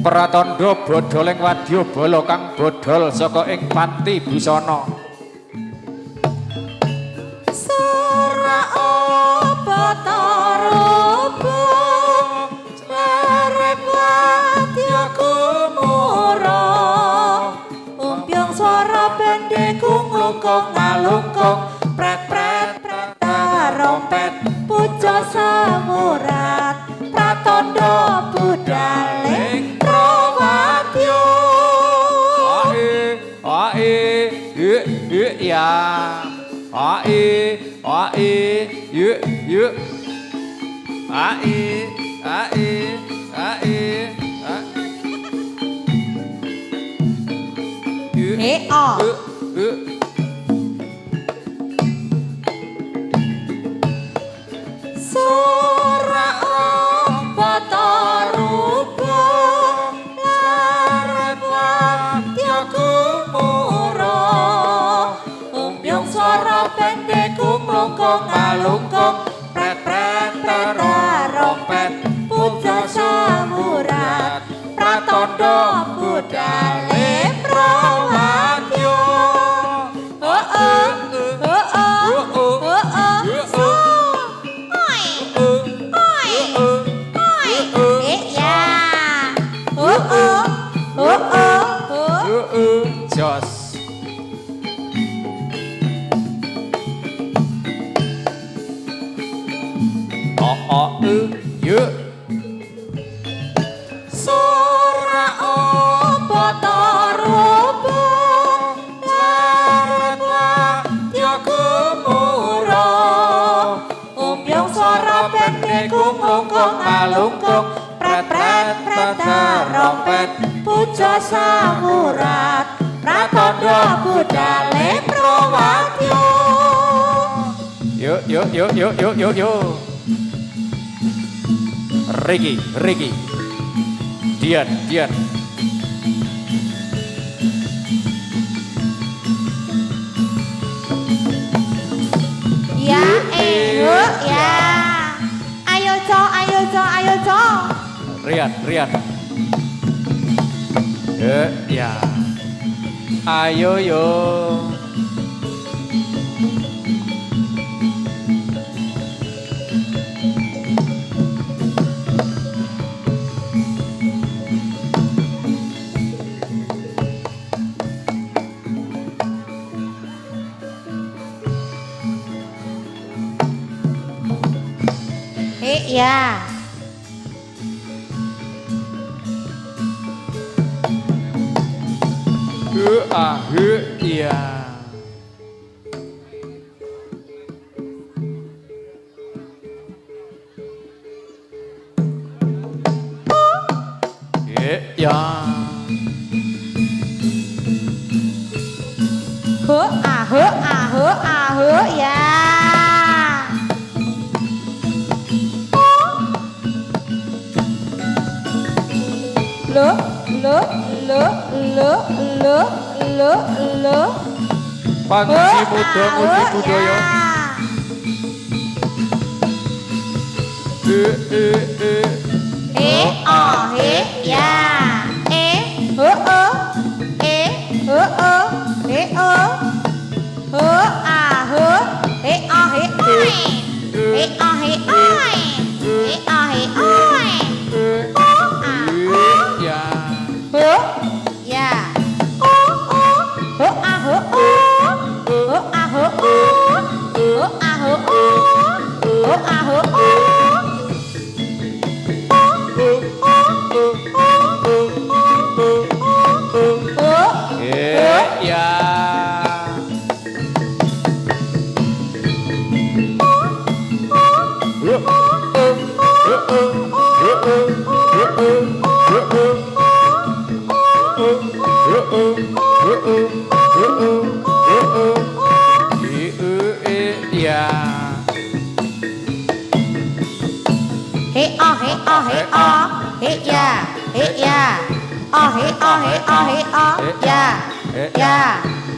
Pratandha bodholing wadyabala kang bodhol saka ing Panti Busana. Sora Batara lerep wadya kumura umbyong swara bende kunglungkung ngalungkung pret-pret rompet puja samurat pratandha budhaling prawadya Ya yuk Sora Batarupa lerep wadya kumura umbyong swara pendek kumlungkung ngalungkung pret-pret rompet puja samurat pratandha budhale prawadya Jos. Yuk. Sora Batarupa lerep wadya kumura umbyong swara pendek kumlungkung ngalungkung pret-pret rompet puja samurat pratandha budhale prawadya Yuk. Rigi. Dian. Ya ya. Ayo co. Rian. Ya. Ayo yo. Ya. Ya. Ya. Ya. Lo. Pangsi muda ya.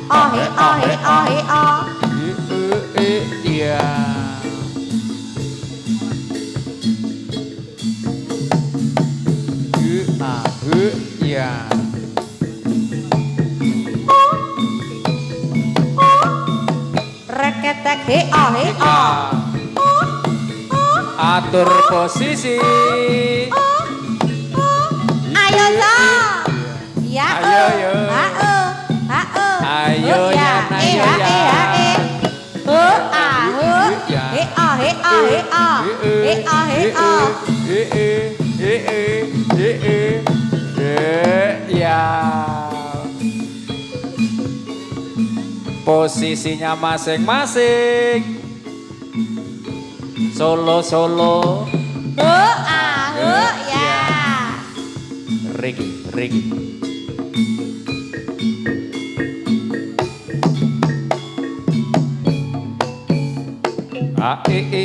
oh he oh he oh he oh. Ya. Ya. Reketek he oh he oh. Atur posisi. Ayo so. Ya Ayo, yo. Ayo, ya ayo, ya. He oh he oh he oh. He oh he oh. Ya. Posisinya masing-masing. Solo. Ya. Regi. A e.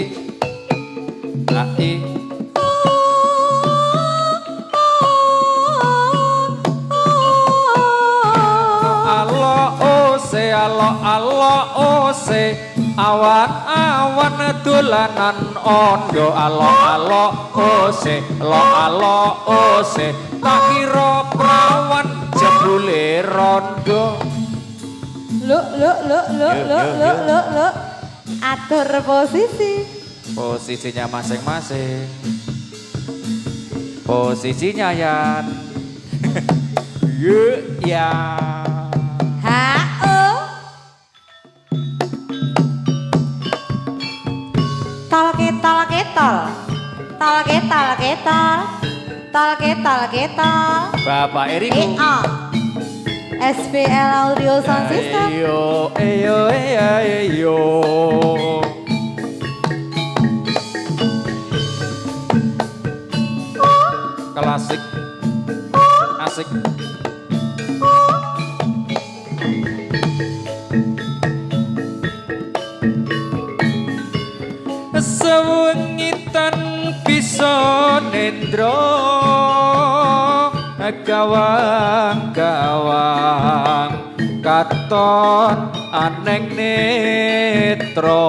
Alo ose awan dolanan ondo alo ose tak kira prawan jebule rondo. Lu. Atur posisi. Posisinya masing-masing. Posisinya Yan. Ya. Tol. Bapak Eriko. SPL Audio Sound System. Eyo. Klasik. Asik. Sewengitan bisa nendro gawang katon aneng netro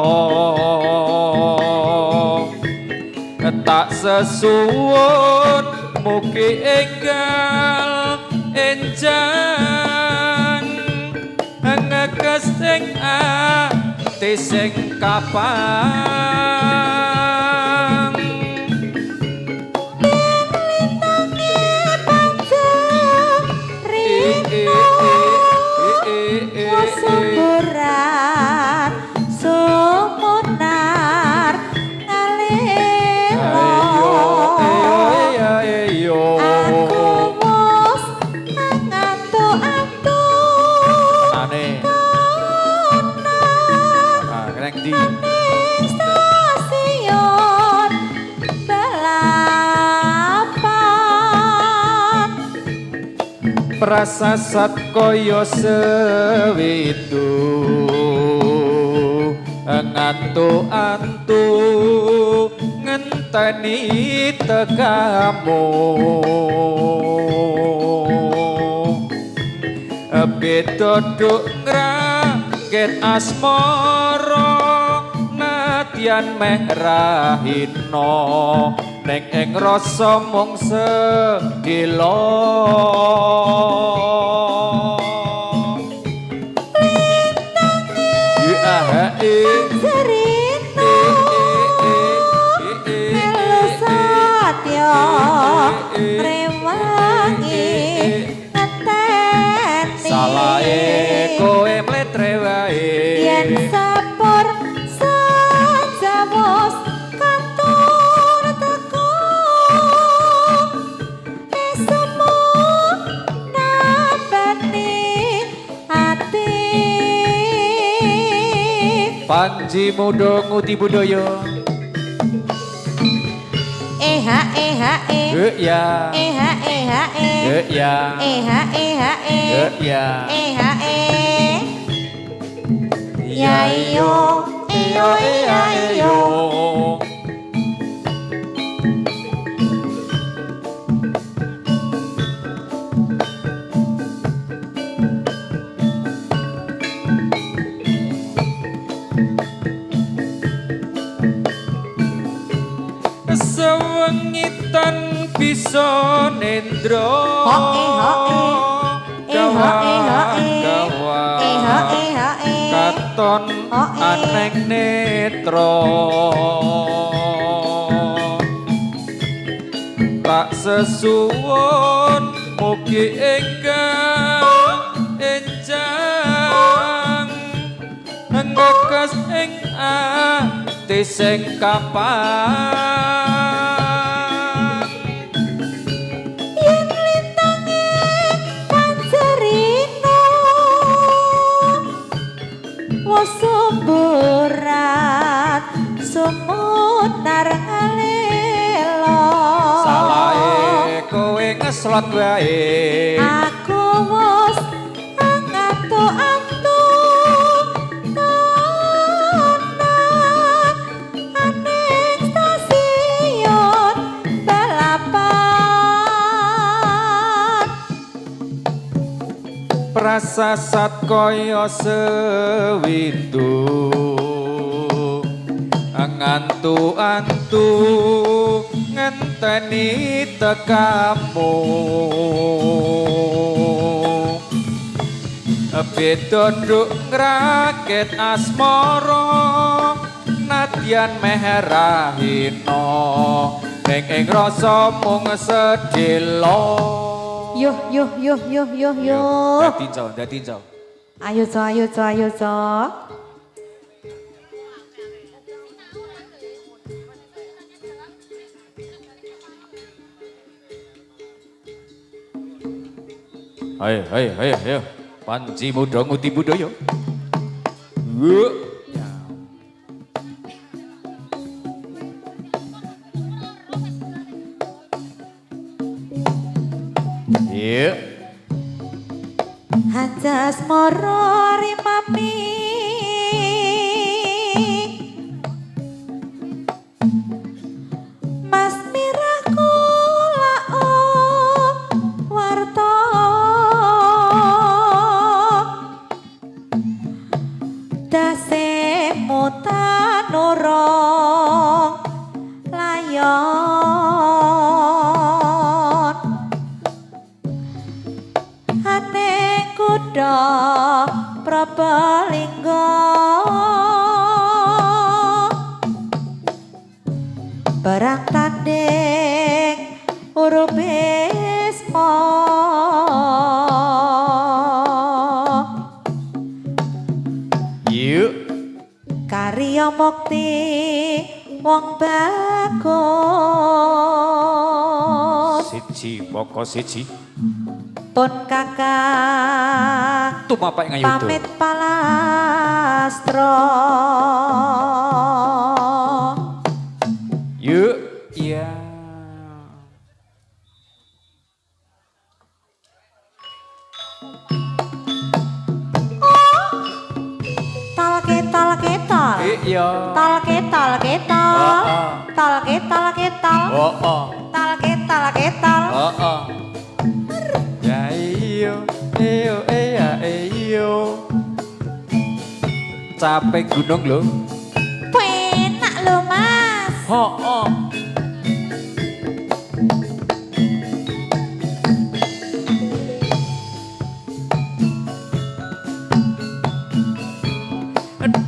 tak sesuwun mugi enggal enjang ngekes ing ati sing kapang Semburan sumunar ngalelo. Aku mus ngantuk-antuk aneh kena di stasiun balapan. prasasat kaya sewitu ngantuk-antu ngenteni tegamu beda duk ngraget asmara nadyan meh rahina ning ing rasa mung sedilo Serino melu satya rewangi ngeteni salahe kowe mletre wae yen sapur sajamos katon teko esemu nabani ati. Panji muda nguti budaya ya ya Ya iyo bisa nendra katon aneng netra tak sesuwun mugi ingkang enjang ngekas ing ati sing kapan yen lintange pancerino wis sumburan sumut narengalo salahe kowe ngeslot wae aku wis angantu-antu nonan aning stasiun balapan prasasat kaya sewindu ngantu-antu ngenteni tekamu beda nduk ngrakit asmara nadyan meherahina ning ing rasa mung sedhela Yuh. dadi jauh Ayo, Co. Ayo. Panji muda nguti budaya. Iya. Hajas moro rimami Mas mirah kula warta dase mutanurong layon ane kuda Prabalingga barang tanding urubisma Yuk. karya mukti wong bagus Siji pokok siji. pun kakang Tumapak ngayudo. pamit palastra Yuk. Iya. tal Iya. tal Ya iyo. Capek gunung lho. penak lho Mas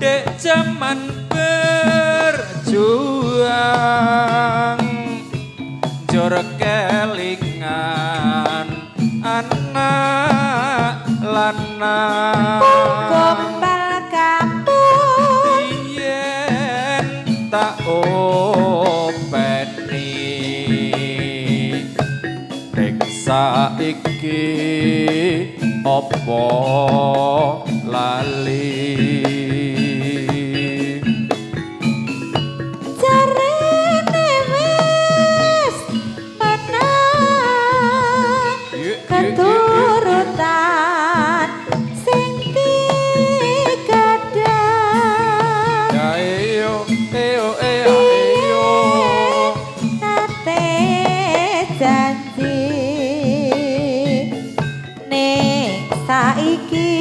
Dek zaman berjuang jor kelingan anak lanang gombal kampung yen tak openi nek saiki opo lali jarene wis menang keturutan sing digadang ya eyo nate janji ning saiki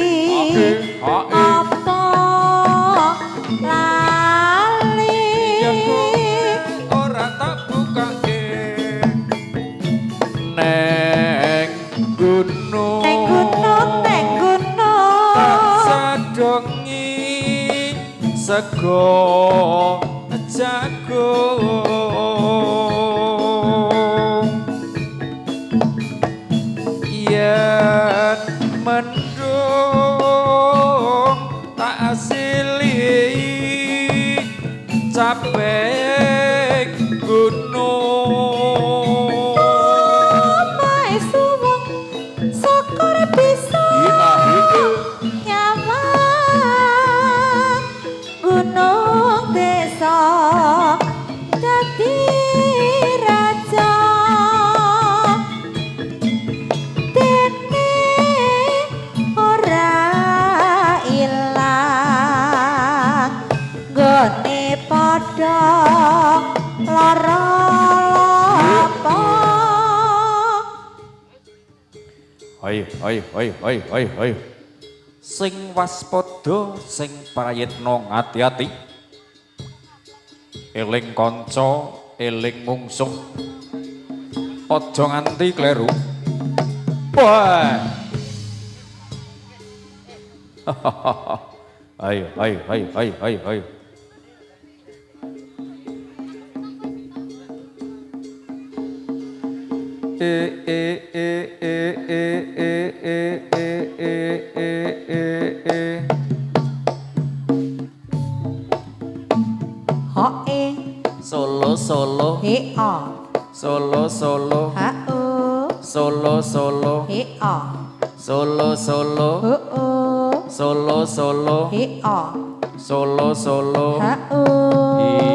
sego jagung yen mendung tak asili capek gunung Mae suwung syukur bisa nyamang gunung desa dadi raja dene ora ilang gone padha lara apa Hai. Sing waspada, sing prayitna ngati-ati. Eling kanca, eling mungsuh. Aja nganti kleru. Wah. Ayo. Hoe Solo he a Solo ha o Solo he a Solo ho o he a Solo ha o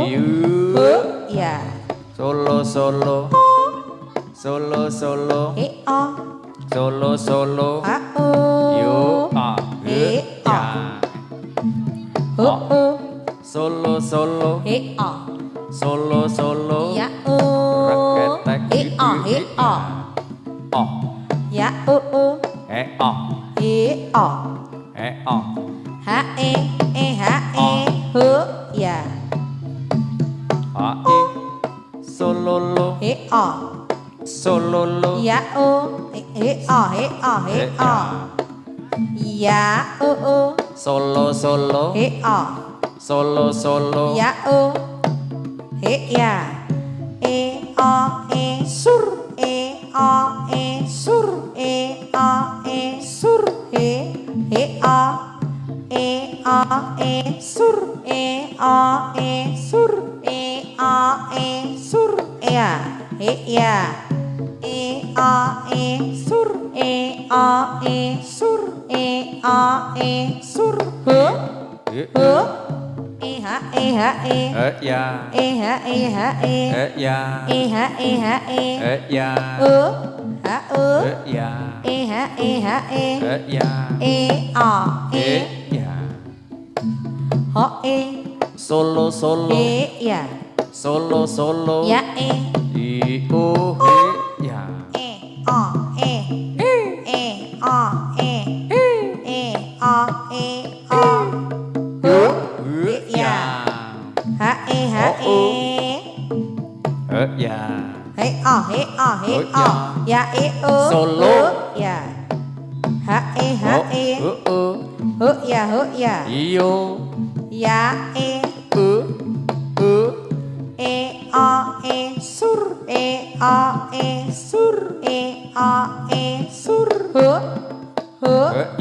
Iyu ho ya Solo he a Solo ha o Yo he a ya ho o Solo he a Solo ya o Raketek he a Oh ya o oh he a oh ha e ha e ho ya Sololo he a Sololo ya o he a ya o Solo he a Solo ya o he ya e a e sur e a e sur e a e sur he a e a e sur e a e sur e a e sur ya he ya e a e sur e a e sur e a e sur he ha e ya ha e ya ya ya ha ya ha ya a ya ho Solo ya Solo ya I o ya a ya ha ya ya Solo. ya ha ya iyo ya sur sur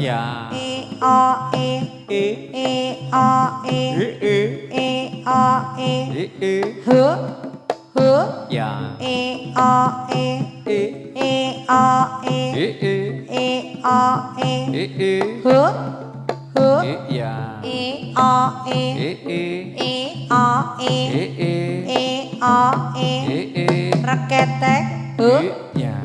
ya ya Raketek ya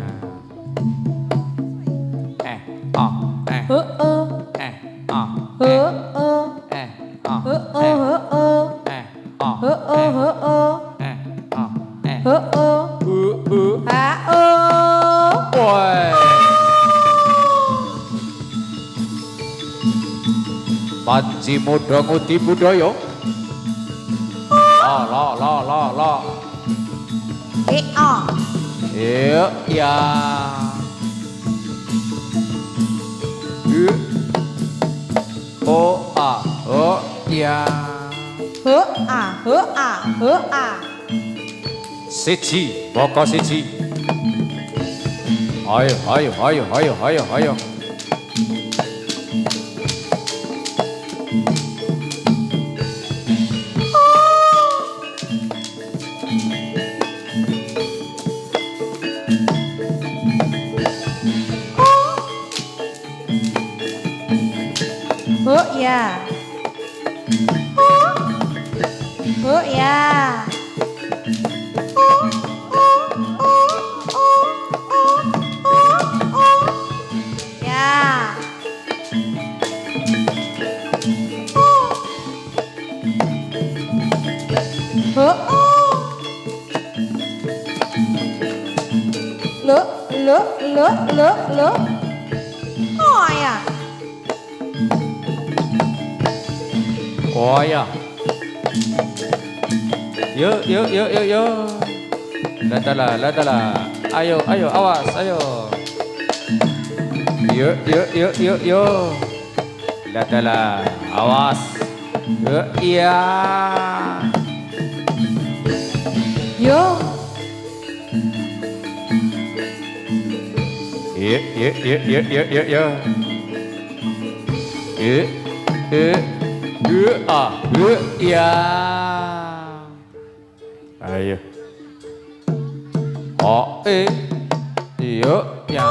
Panji muda ngudi budaya la ya o ya he a. Siji, boko siji. Ayo, ayo, ayo, ayo, ayo, ayo. He ya. He ya. Ya. Lo. Oh ya. Oh ya. Yuk, yuk, yuk, yuk, yuk. Ladala, ladala. Ayo, ayo, awas, ayo. Yuk, yuk, yuk, yuk, yuk. Ladala, awas. Yuk, iya. Yo. Yuk, yuk, yuk, yuk, yuk, yuk, yuk. Yuk, yuk. Iya. Ayo. Oh, yuk, ya. Ya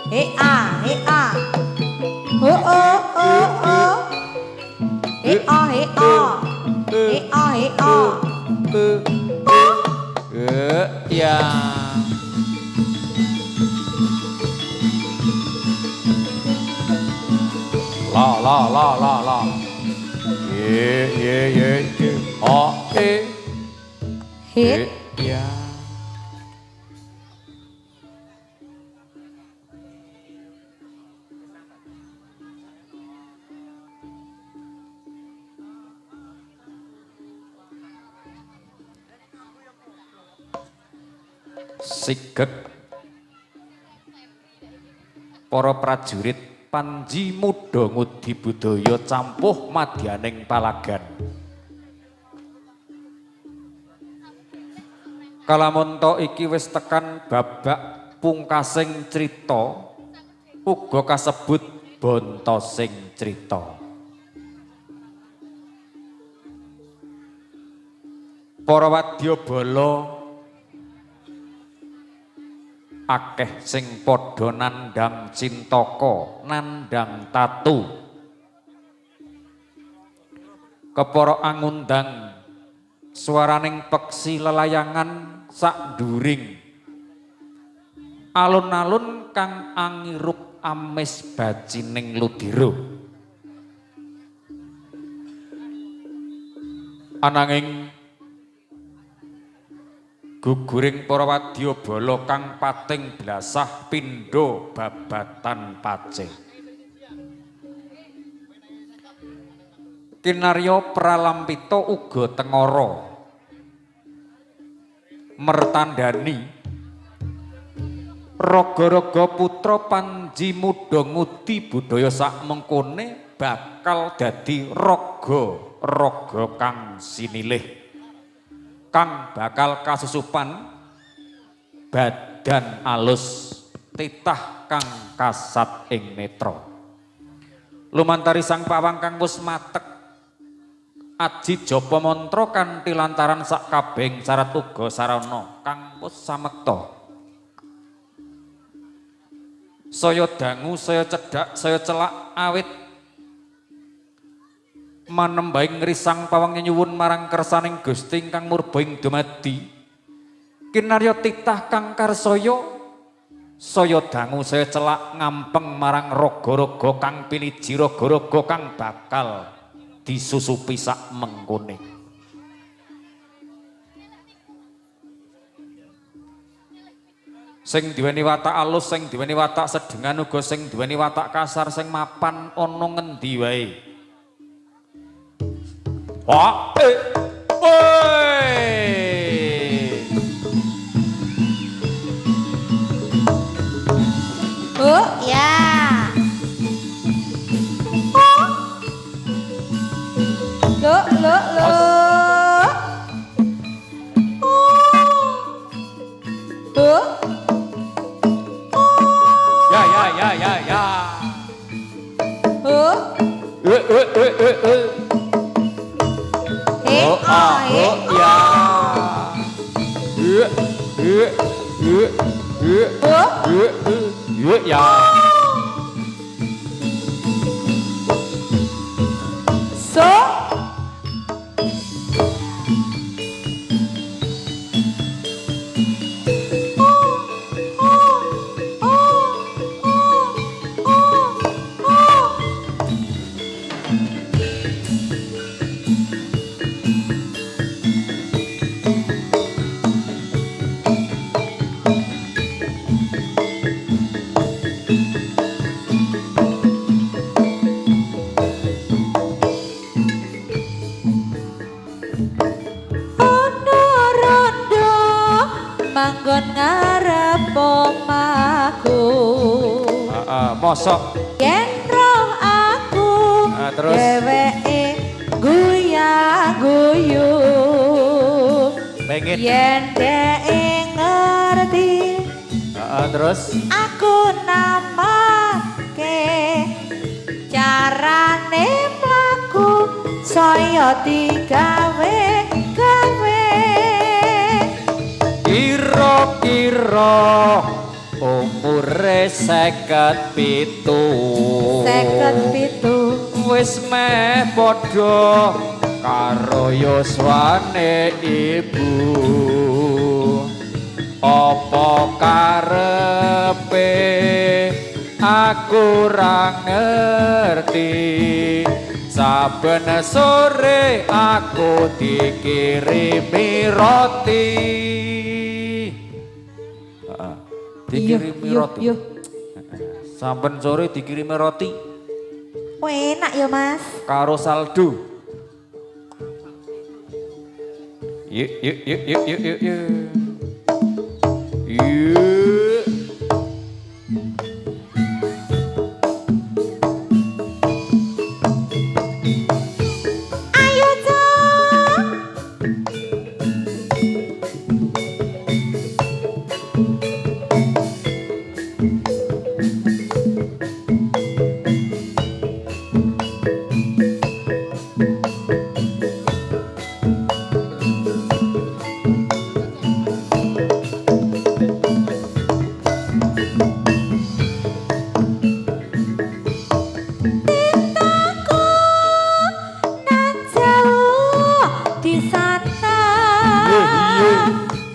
he a. Ya. La. Ye. Oh, Hit. Ya. Sigek para prajurit Panji Muda ngudi budaya campuh madyaning palagan. Kalamonto iki wis tekan babak pungkasing crita uga kasebut bontosing crita. Para wadyabala akeh sing padha nandhang cintaka, nandhang tatu. Kepara angundang swaraning peksi lelayangan sak dhuring. Alun-alun kang angirup amis bacining ludira. Ananging guguring para wadyabala kang pating blasah pindha babatan pacé. Kinarya Pralampita uga tengara mertandani raga-raga putra Panji Muda ngudi budaya sak mengkone bakal dadi raga kang sinilih. Kang bakal kasusupan badan alus titah kang kasat ing netra. Lumantari sang pawang kang wis matek aji japa mantra kanthi lantaran sak kabeng syarat uga sarana kang wis samekta. Saya dangu, saya cedhak, saya celak awit manembahing ngrisang pawang nyuwun marang kersaning Gusti ingkang murba ing dumadi kinarya titah kang karsaya saya dangu saya celak ngampeng marang raga-raga kang piniji raga-raga kang bakal disusupi sak mengkone. Sing diweni watak alus, sing diweni watak sedengan uga sing diweni watak kasar, sing mapan ana ngendi wae. Wah, oi. Oh, ya. Lo. Oh. Ya. Oh. Ya. Ya. So. Manggon ngarep omahku. Mosok Yen roh aku terus dheweke guyu pengen yen dhek ngerti terus aku namake carane mlaku saya digawe kira-kira umure 57 wis meh padha karo yuswane ibu. Apa karepe aku ra ngerti, saben sore aku dikirimi roti. Dikirimi roti. Saben sore dikirimi roti. Enak ya Mas. Karo saldo. Yuk. Ayo dong.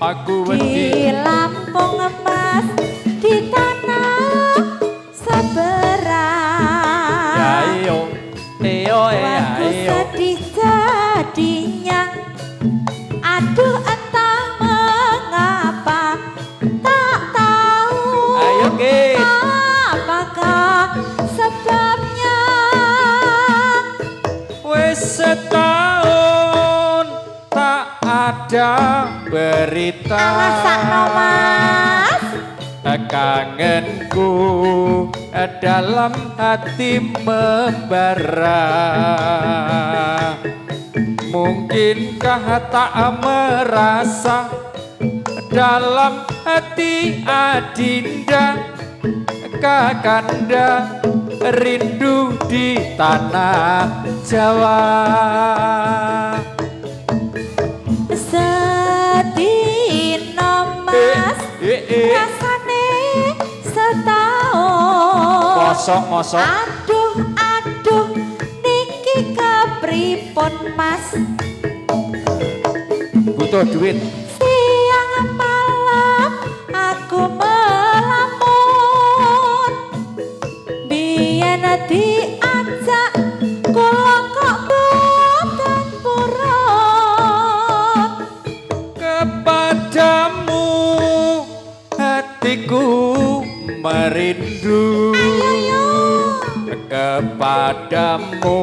Aku di Lampung emas di tanah seberang. Ayo, Aku sedih jadinya. Aduh entah mengapa tak tahu. Ayo Kit. Apakah sebabnya? Wes setahun tak ada berita. Alasakno Mas. Kangenku dalam hati membara. Mungkinkah tak merasa dalam hati Adinda Kakanda rindu di tanah Jawa. Sedino Mas rasane setahun. Mosok Aduh niki kepripun Mas? Butuh duit. Siang malam aku melamun Biyen diajak kula kok boten purun. Kepadamu hatiku merindu. Kepadamu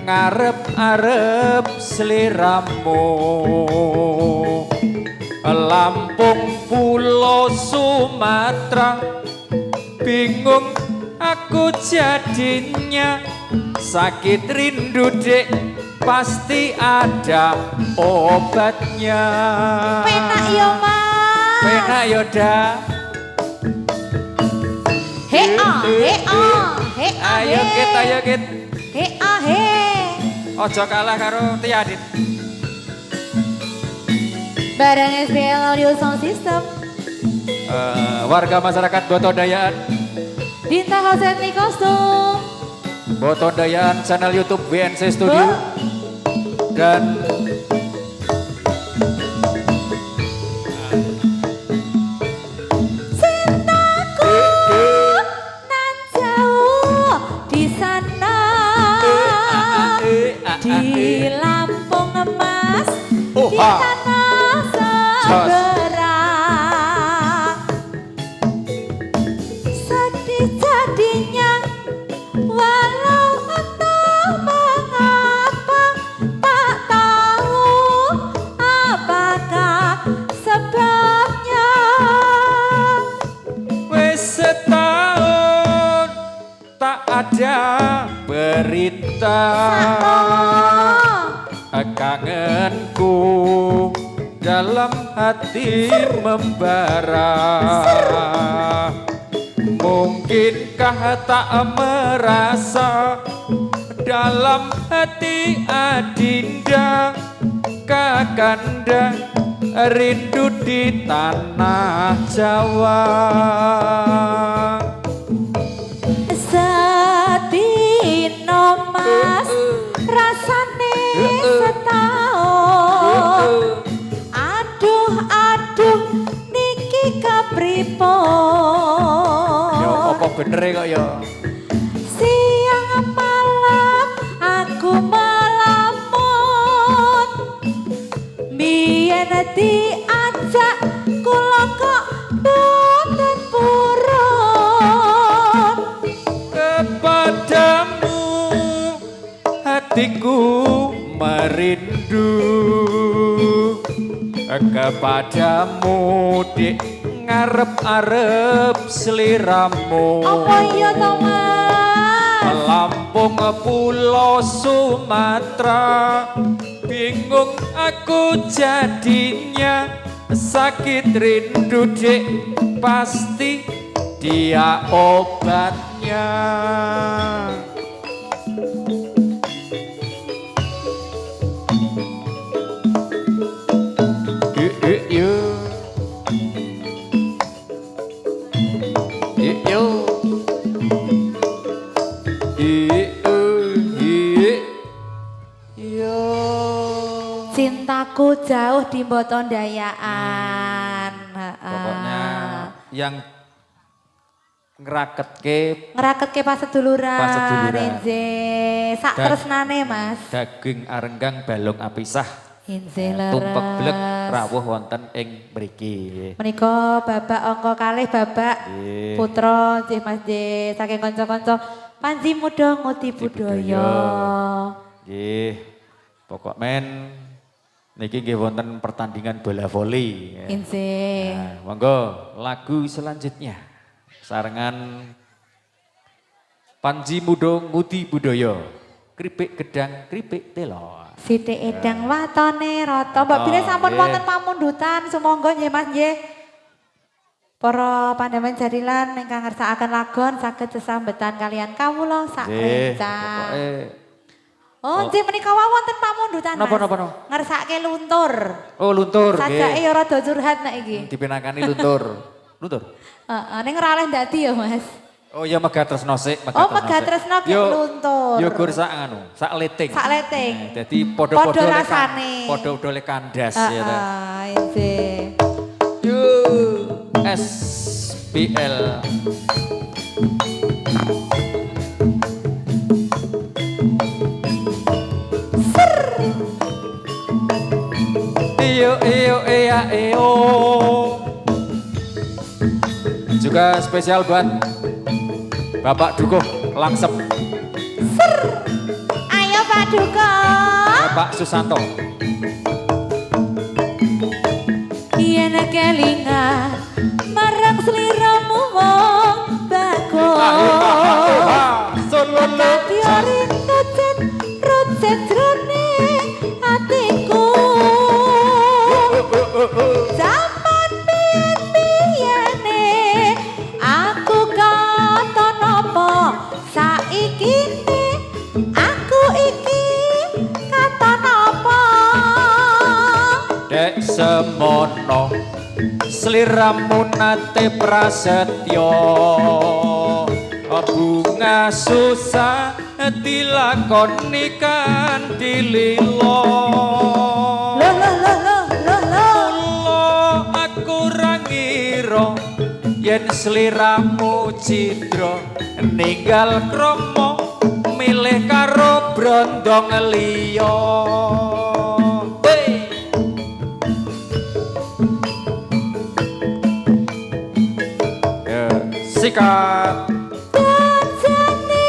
ngarep-arep sliramu. Lampung Pulo Sumatera bingung aku jadinya. Sakit rindu dek pasti ada obatnya. Penak yo mas. Penak yo dah. Ayo Kit, ayo Kit. Ojo kalah karo Tiadit. Bareng SBL Audio Sound System. Warga masyarakat Botodayaan. Dinta Hosenli Kostum. Botodayaan channel YouTube WNC Studio. Dan Cintaku nan jauh di sana. Di Lampung emas. Di tanah seberang. Sedih jadinya walau entah mengapa tak tahu apakah sebabnya. wis setahun tak ada berita. Kangenku dalam hati membara. Mungkinkah tak merasa dalam hati Adinda Kakanda rindu di tanah Jawa. Sedino mas rasane setahun. Aduh niki kepripun. Ya apa bener kok ya. Siang malam aku melamun. Biyen diajak kula kok boten purun. Kepadamu hatiku merindu. Kepadamu dik ngarep-arep sliramu. Apa iya to mas? Lampung Pulo Sumatera bingung aku jadinya. Sakit rindu dek pasti dia obatnya. Cintaku jauh di Botondayaan. Pokoknya yang ngeraketke pas seduluran. Pas seduluran. Inje sak tresnane mas. daging arenggang balung apisah. Inje leres. Tumpek blek rawuh wonten ing mriki. Menika babak angka kalih babak Nggih. putra nggih Mas nggih saking kanca-kanca Panji Muda Nguti Budaya. Nggih. Pokok men niki nggih wonten pertandingan bola voli. Inje. Nah, monggo lagu selanjutnya. Sarengan Panji Muda Nguti Budaya. Kripik gedang, kripik telo. Sithik edang watone rata. Mbak Bile sampun nggih. wonten pamundutan sumangga nggih Mas nggih. Para pandamen jadilan ingkang ngersakaken lagon saged sesambetan kalian kawula sak Nggih, rencang. pokoke Oh, nggih menika wonten pamundutan Mas. Napa? Ngersake luntur. Oh luntur Sajake nggih. ya rada curhat nek iki. Dipinakani luntur. Luntur. Heeh, ning ora oleh ndadi ya Mas. Oh ya Megah Tresno sik, Oh, Megah Tresno ki luntur. Yo gur sak anu, sak leting. Sak leting. Dadi Padha padha-padha rasane. padha-padha kandas ya ta. Inje. Yo SPL Juga spesial buat Bapak Dukuh Langsep. Ayo Pak Dukuh. Bapak Susanto. Yen kelingan marang sliramu wong bagus. Dadi orin rucet jroning atiku. Zaman biyen-biyene aku katon apa saiki aku iki katon apa. Dek semono sliramu nate prasetyo, bunga susah dilakoni kanthi lilo. Mula aku ra ngira yen sliramu cidra ninggal krama milih karo brondong liya. Sikat Pancene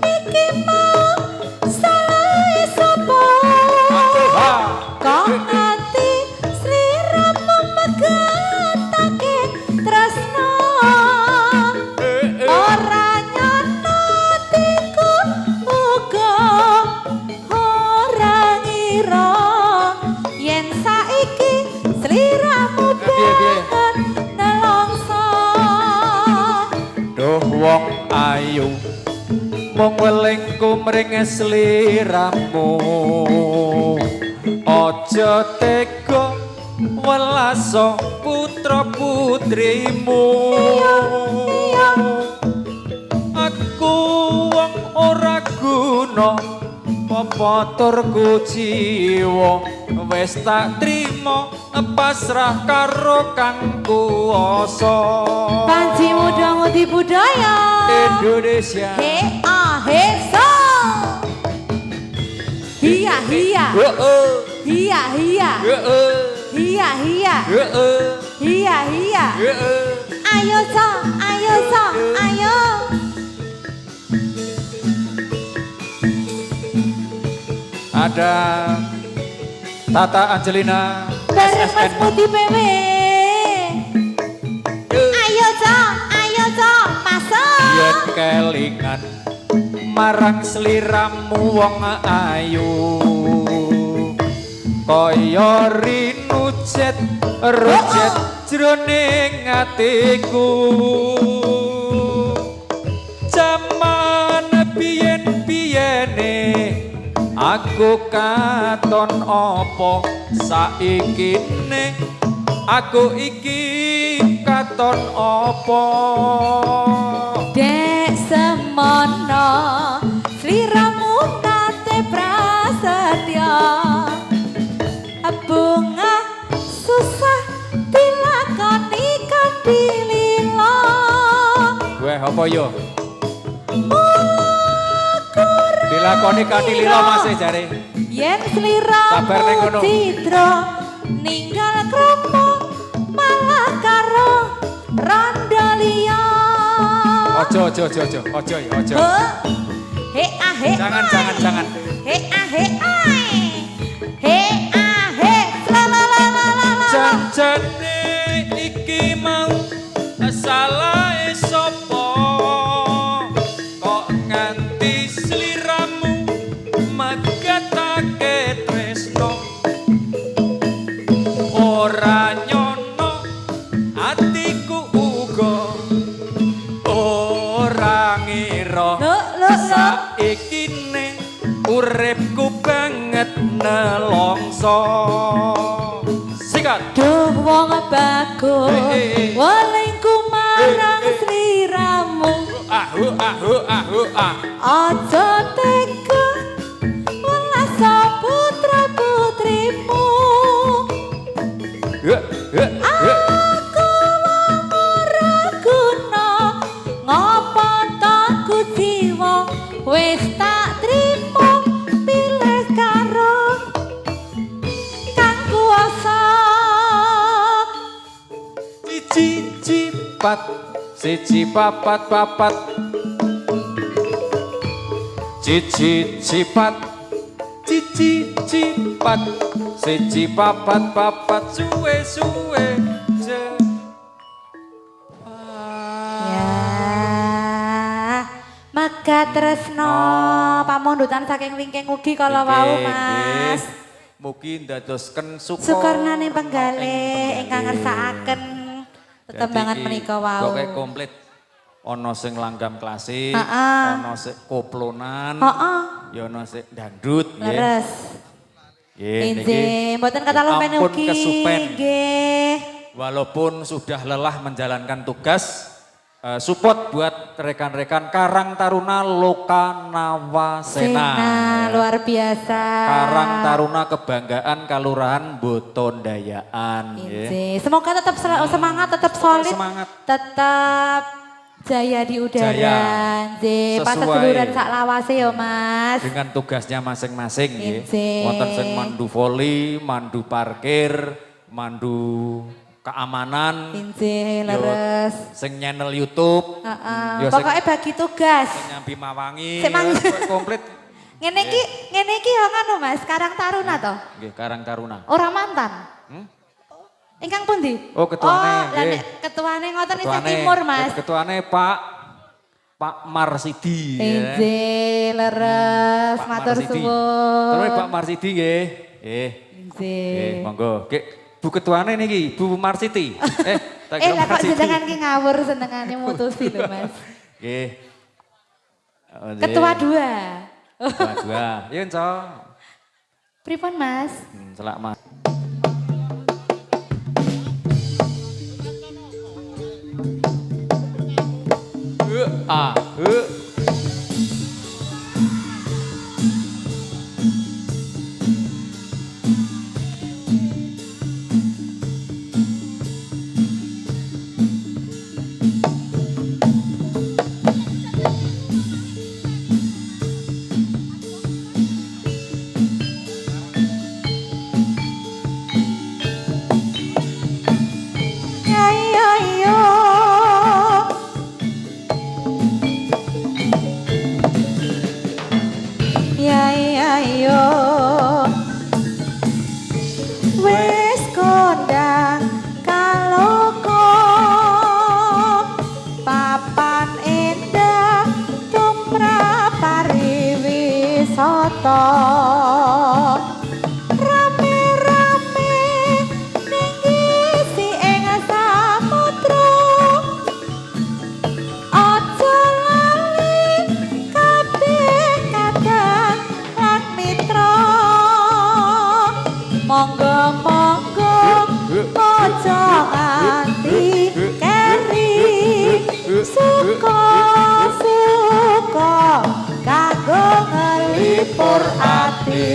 iki mau salah sapa? Kok nganti sliramu megatake tresno? Ora nyanatiku uga ora ngira yen saiki sliramu banget nelongso. wong ayu mung welingku mring sliramu aja tega welaso putra putrimu aku wong ora guna papaturku jiwa wis tak trima pasrah karo kang kuwasa Panji Muda Ngudi Budaya Indonesia he ah he so hiya hiya hiya hiya hiya hiya hiya hiya ayo so ayo so ayo ada Tata Angelina bareng Mas Putih PW ayo so masuk yen kelingan marang sliramu wong ayu kaya rinujet rujet jroning atiku jaman biyen-biyene aku katon apa saikine aku iki katon apa Dek semono sliramu nate prasetya bunga susah dilakoni kanthi lila weh apa yo dilakoni kanthi lila masih jare yen Sabar ning kono. sliramu citra ninggal krama malah karo randa liya ojo he ah he jangan he ah he ai he ah he la la la la la la janjane iki mau salah sapa kok nganti sliramu megatake tresno ora nyono atiku uga ora ngira saikine uripku banget nelongso sikat duh wong bagus Hey. walengku marang sliramu aja tega welas putra putrimu aku wong ora guna ngapa takku jiwa wis tak trimo pilih karo kang kuwasa Siji papat papat Cici cipat Cici cipat Siji papat papat Suwe suwe Ya Mega tresno pamundutan saking wingking ugi kala wau Mas. Mugi ndadosken Sukarnane penggalih ingkang ngersakaken tetembangan menika wau. Pokoke komplit. Ana sing langgam klasik, Heeh. ana sing koplonan, Heeh. ya ana sing dandut nggih. Leres. Nggih, mboten kata lumpen ampun ugi. kesupen. Nggih. Walaupun sudah lelah menjalankan tugas, support buat rekan-rekan Karang Taruna Lokanawasena. Sena, luar biasa. Karang Taruna Kebanggaan Kalurahan Botondayaan. Inci. Semoga tetap semangat, tetap solid, semangat. tetap jaya di udara. Jaya. Nggih, pas Sesuai. seduluran sak lawase ya Mas. Dengan tugasnya masing-masing nggih. Inci. Wonten sing mandu voli, mandu parkir, mandu keamanan. Inci, leres. Sing channel YouTube. Heeh. Ya, Pokoknya bagi tugas. Sing nyambi mawangi. Sing mang- Ya, komplit. Ngene iki ya nganu Mas, Karang Taruna toh. Nggih, Karang Taruna. Orang mantan. Ingkang pundi? Oh, ketuane, lah nggih. nek ketuane ngoten isih Ketuane- timur, Mas. Ketuane Pak Marsidi. ya. Inci, leres, Pak matur Marsidi. suwun. Terus Pak Marsidi nggih. Inci. Monggo. Nggih, Bu ketuane niki, Bu Marsiti. Tak kira Lah kok Marsiti. jenengan ki ngawur senengane mutusi lho, Mas. Nggih. Oh, nggih. Ketua 2. Dua. Yun, so. Pripun, Mas? Selamat. Ah, Ya ya ya. Ya ya ya. Wis kondang kaloko papan endah tumrap pariwisata. Rame-rame ninggisi ing samudra. Aja lali kabeh kadang lan mitra. Monggo-monggo aja nganti keri. Suka-suka kanggo ngelipur ati.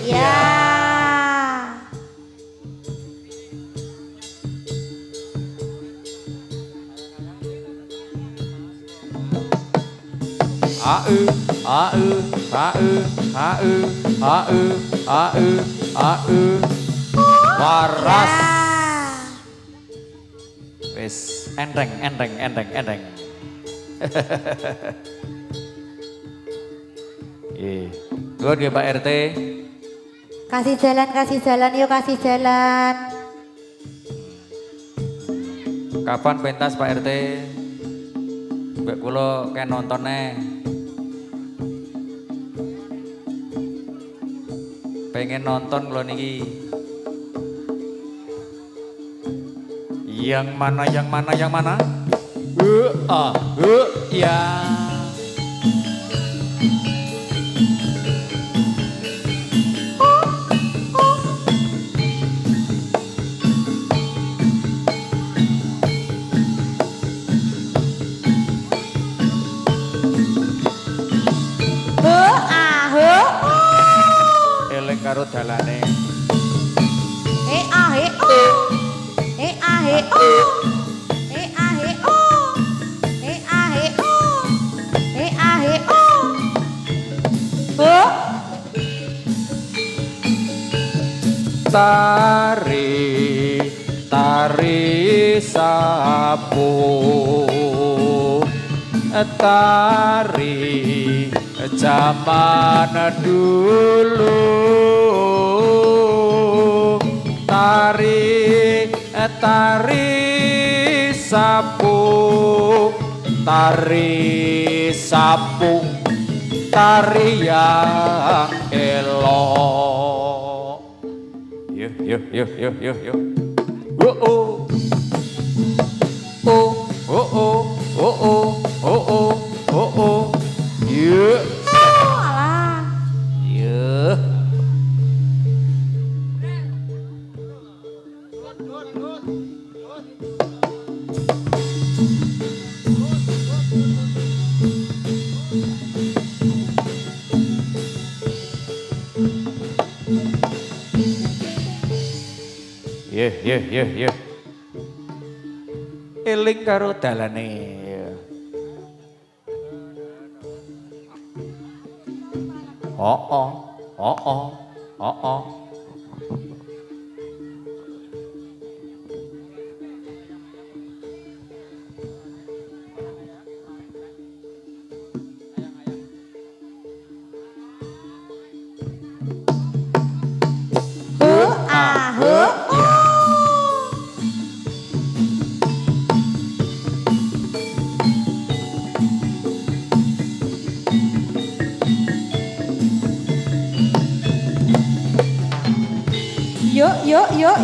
Ya. Waras. Ya. Wis enteng. Nuwun nggih Pak RT. Kasih jalan yuk kasih jalan. Kapan pentas Pak RT? Mbak kula kayak nontonnya. Pengen nonton kula niki. Yang mana? Ya. Eling karo dalane. tari tari sapu tari zaman dulu tari tari sapu tari sapu tari yang elok. Yuk yuk yuk yuk yuk yuk. Oh oh oh oh oh oh oh oh oh oh oh. Yuk. Alah. Yuk. Yeh. Eling karo dalane. Oh.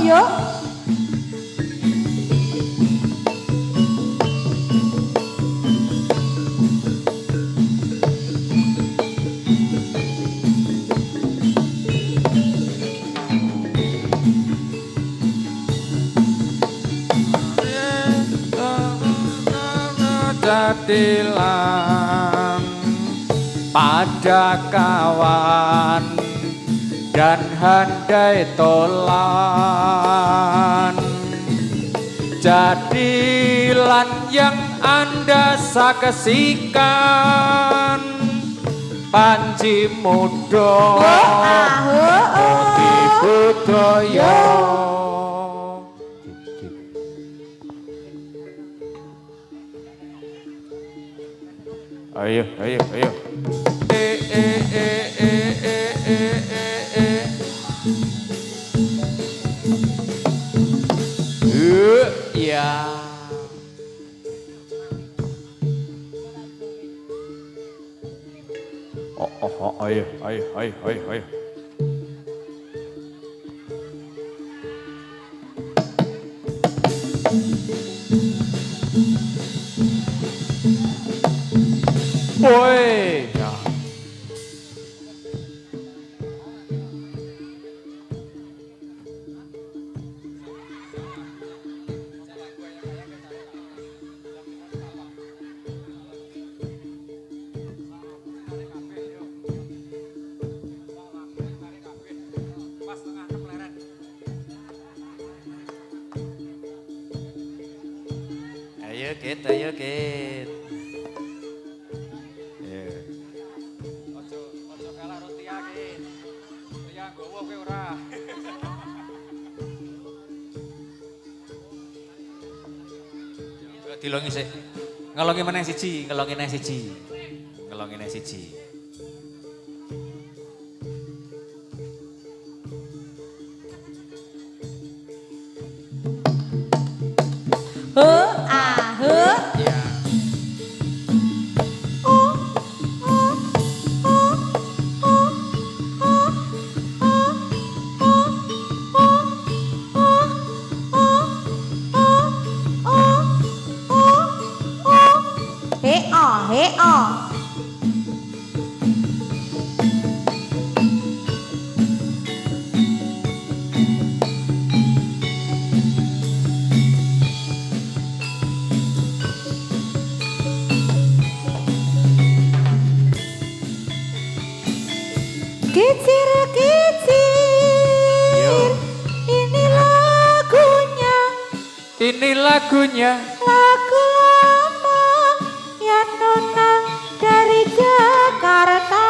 Yuk. Jadilan pada kawan dan handai tolan, jadilan yang Anda saksikan Panji Muda Odi Budaya. Ayo. Ya. Ayo. Woi. Ya. Ayo Kit. Ojo kalah roti Kit. Ya gowo kowe ora. Dilongi sik. Ngelongi meneh siji. Heo. Kicir. Ini lagunya. Lagu lama yang nonang dari Jakarta.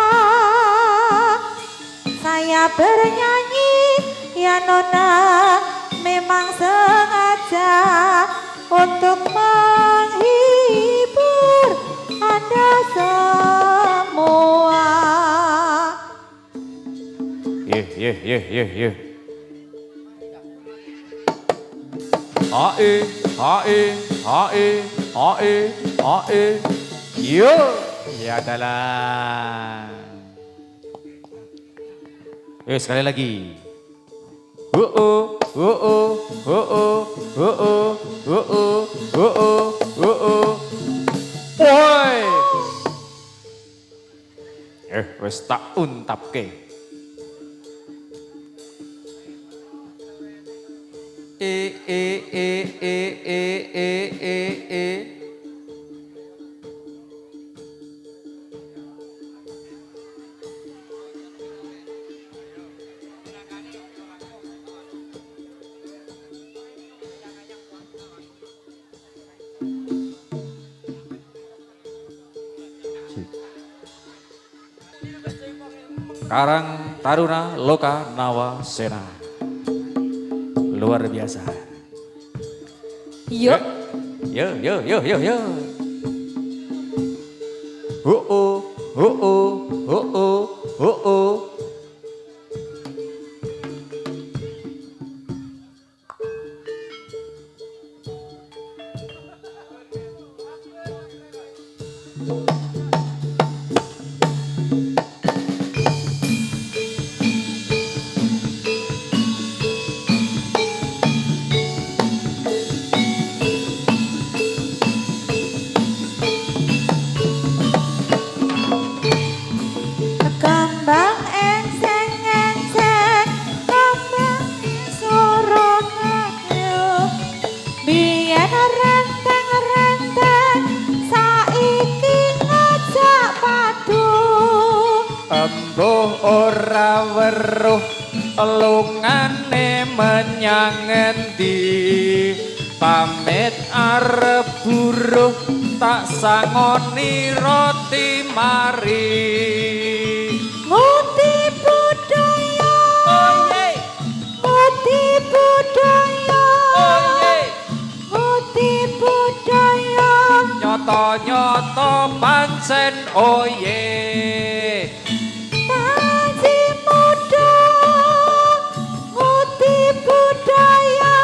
Saya bernyanyi Ya Nona memang sengaja untuk menghibur Anda semua. Hae, hae, hae, hae, hae. Yo, ya adalah. Sekali lagi. Woi. Wes tak untapke. Karang Taruna Loka Nawa Sena. Luar biasa. Yuk. Yo. Oh. Kembang enceng-enceng, kembang surut ayu. Biyen renteng-renteng, saiki ngajak padu. Embuh ora weruh lungane menyang endi. Pamit arep buruh tak sangoni roti mari. Muti budaya, muti budaya, muti budaya. Nyoto-nyoto pancen oye. Panji muda, muti budaya,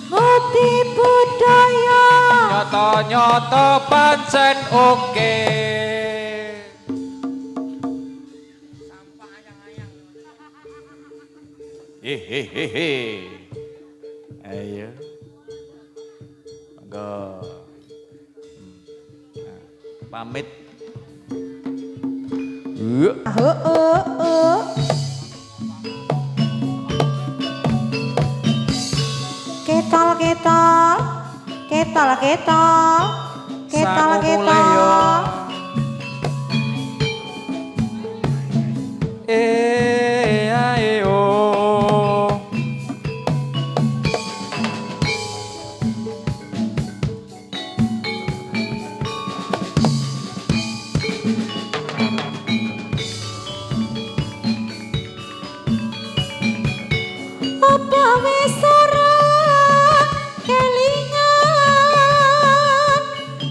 muti budaya. Nyoto-nyoto pancen oke. Hehehe. Ayo. Monggo. Pamit. Ketol ketol, ketol ketol, ketol Saku ketol. mulai yo. Ayo. Apa wis ora kelingan,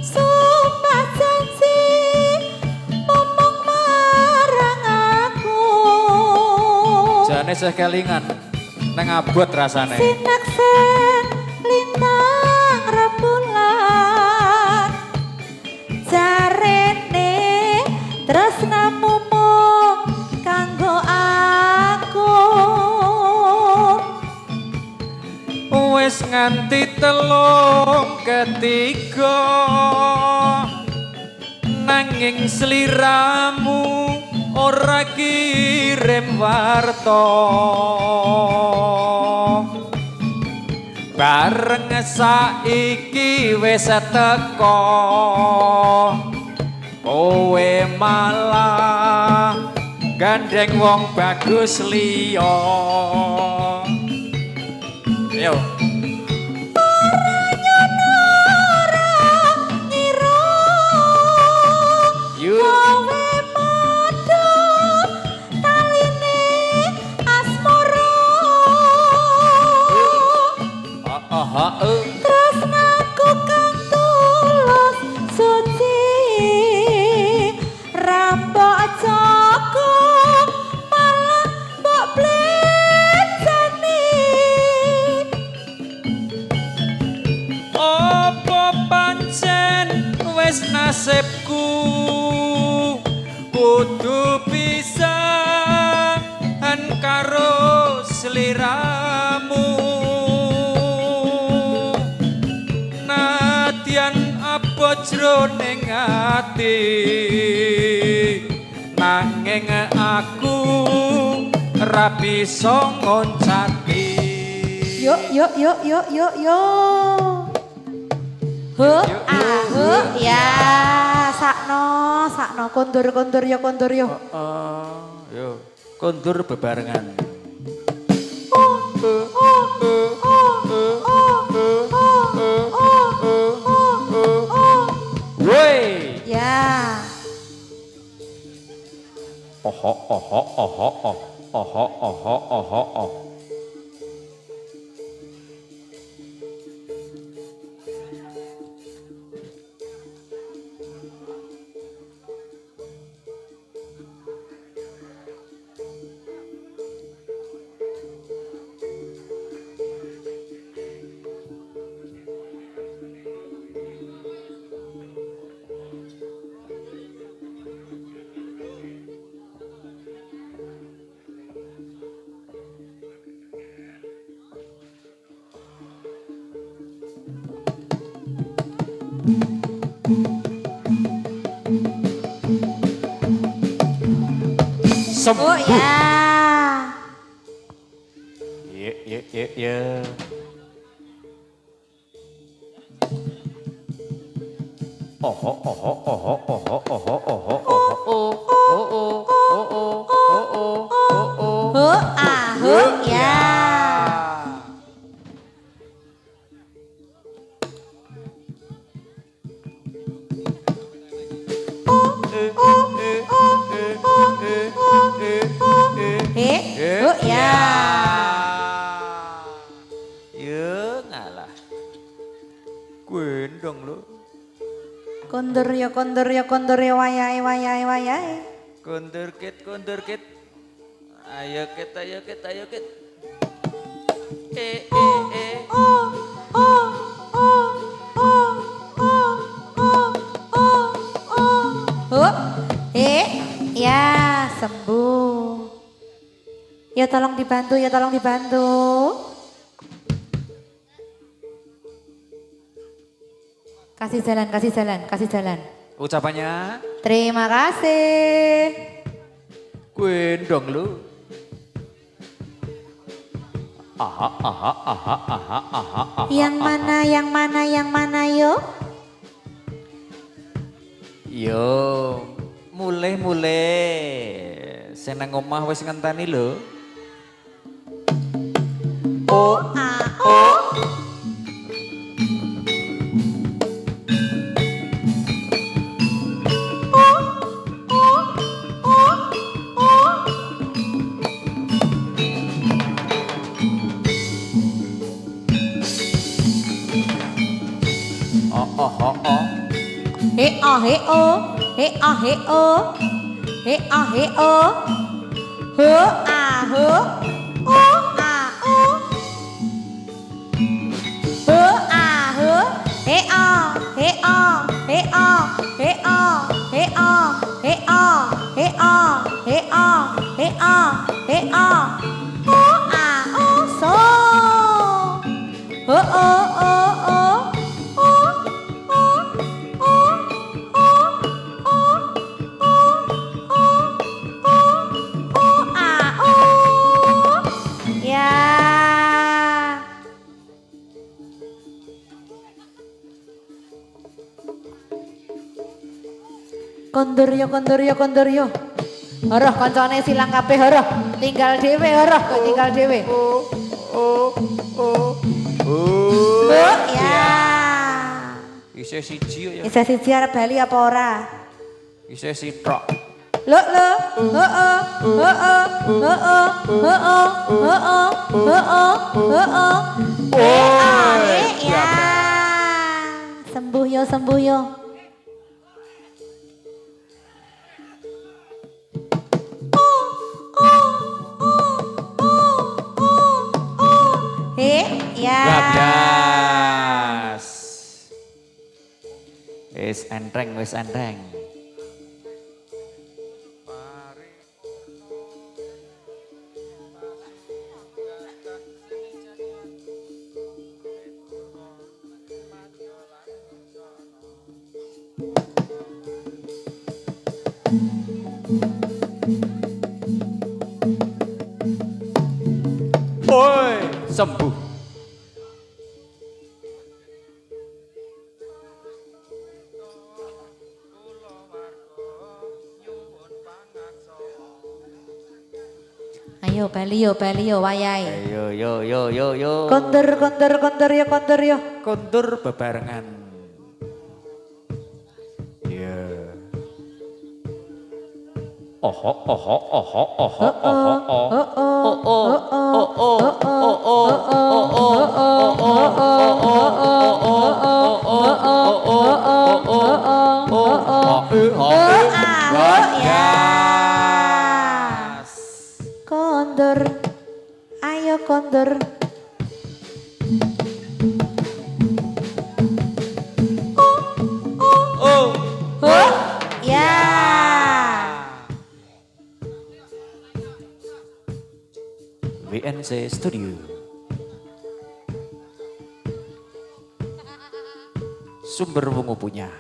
sumpah janji ngomong marang aku. Jane sih kelingan nang abot rasane. Sinaksen lintang rembulan, jarene tresnamu mung kanggo aku. Wis nganti telung ketiga nanging sliramu ora kirim warta. Bareng saiki wis teko kowe malah gandeng wong bagus liya. Yo. Yuk. Kowe madhep taline asmara tresnaku kang tulus suci rambok joko malah mbok blecani apa pancen wis nasibku kudu pisahan karo sliramu nadyan apa jroning ati nanging aku ra bisa ngoncati yuk ya sakno kondur yo yo kondur bebarengan woi ya oh oh ya ya ya ya ya ngalah gendong lo kondur yo wayahe kondur kit ayo kit ya sembuh ya tolong dibantu kasih jalan ucapannya terima kasih gendong lu yang mana yo mulai seneng omah wis ngenteni lho kondur yo. Horoh koncone silang kabeh horoh. Tinggal dhewe horoh kok tinggal dhewe. Ya. Isih siji ya. Isih siji arep bali apa ora? Isih sitok. lo ya sembuh yo ya Bablas. Wis enteng. Oi, sembuh. Ayo Bali yo wayahe. Yo. Kondur yo. Kondur bebarengan. Ya. Kondur, ayo kondur. Ya. WNC Studio. Sumber wungu punya.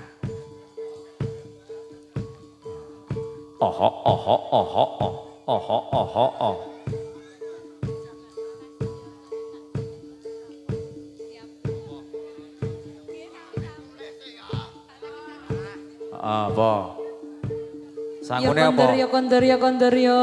Apa? Sangune apa? Yo kondur yo.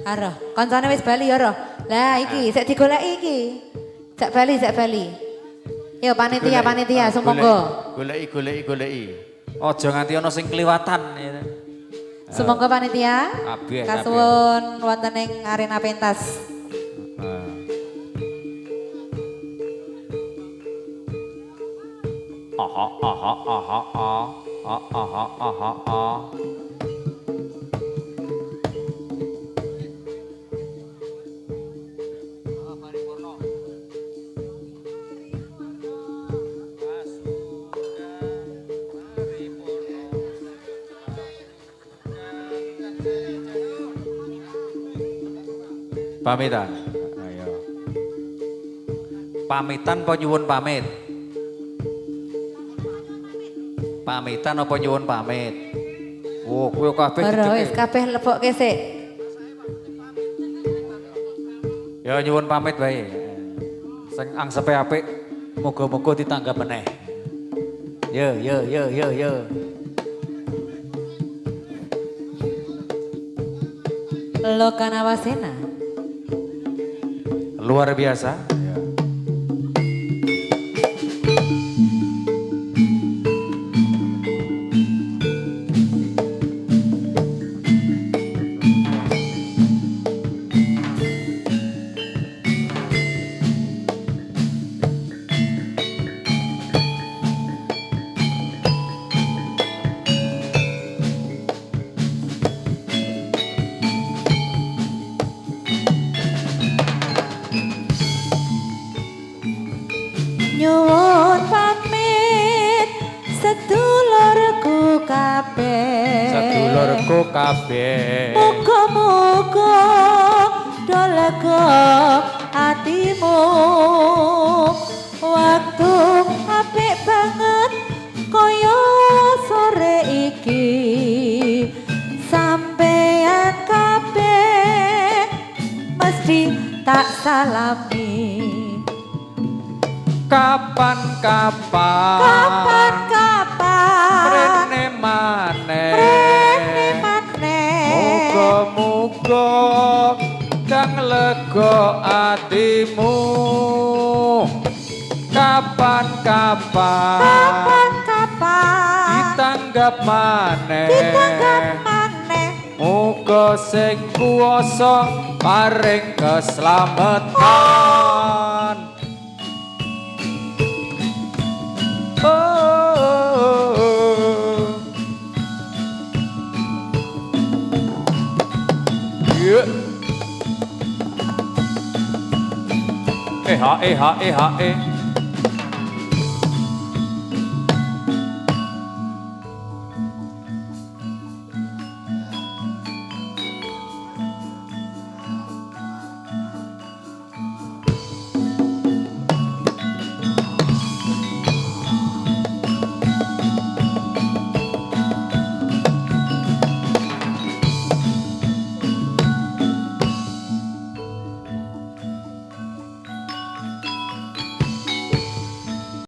Aro, koncone wis bali ya ro. Lah iki sik digoleki iki. Sak bali. Yo panitia sumangga. Goleki. Aja nganti ana sing kliwatan ya. Sumangga panitia. Kabeh. Kasuwun wonten ing arena pentas. Pamitan. Ayo. Pamitan apa nyuwun pamit? Pamitan apa nyuwun pamit? Oh, kowe kabeh Ora dideke. wis kabeh lebokke sik. Ya nyuwun pamit bae. Sing angsepe apik muga-muga ditanggap meneh. Yo. Lokanawasena. Luar biasa. Nyuwun pamit sedulurku kabeh. Sedulurku kabeh. Muga-muga dolega atimu. Waktu apik banget kaya sore iki. Sampeyan kabeh mesti tak salami. Kapan-kapan Rene maneh Muga-muga kang jaga atimu kapan-kapan Kapan-kapan ditanggap ditanggap maneh maneh. muga sing kuwasa paring keslametan. Eh ha eh ha eh ha eh